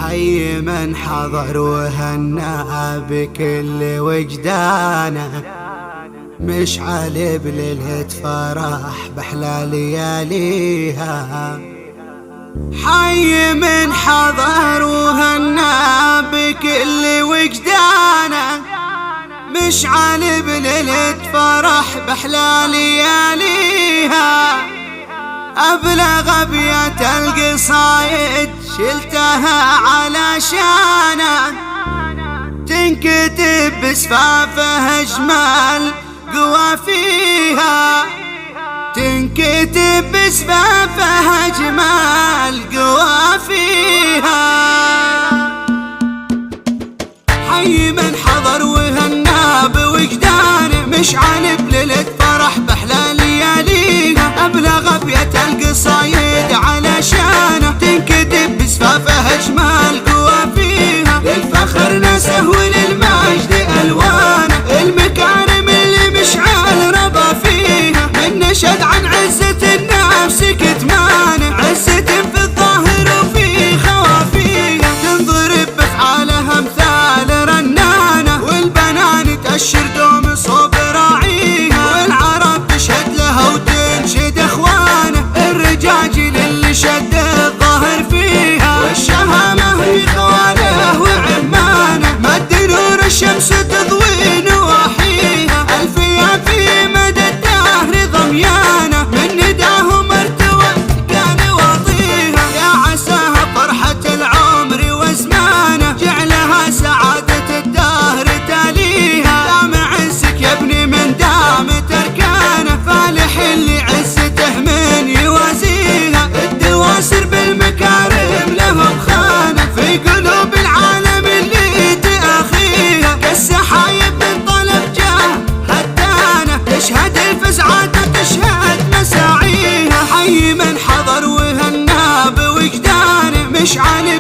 حي من حضر وهنا بكل وجدانه، مشعل بليلة فرح بأحلى لياليها. حي من حضر وهنا بكل وجدانه، مشعل بليلة فرح بأحلى لياليها. أبلغ أبيات القصايد شلتها علشانه، تنكتب بسفافه أجمل قوافيها، تنكتب بسفافه أجمل قوافيها. حي من حضر وهنا بوجدانه، مشعل بليلة فرح بأحلى لياليها. أبلغ أبيات القصايد علشانه، تنكتب بسفافه أجمل قوافيها. للفخر ناسه وللمجد ألوانه، المكارم اللي مشعل ربى فيها. من نشد عن عزة النفس كتمانه، عزة في الظاهر وفي خوافيها. تنضرب بأفعالها أمثال رنانه، والبنان تأشر دوم صوب راعيها. والعرب تشهد لها وتنشد إخوانه، الرجاجيل اللي شد الظاهر فيها. والشهامة في خواله وعمانه، مد نور الشمس تضوي نواحيها. ألفية في مدى الدهر ضميانه، من نداهم ارتوى كان واطيها. يا عساها فرحة العمر وزمانه، جعلها سعادة الدهر تاليها. دام عزك يا ابني من دام تركانه، فالح اللي عزته من يوازيها. الدواسر بالمكارم لهم خانه، في قلوب العالم اللي تأخيها. كالسحايب من طلب جاه هدانه، تشهد الفزعات وتشهد مساعيها. حي من حضر وهنا بوجدانه، مشعل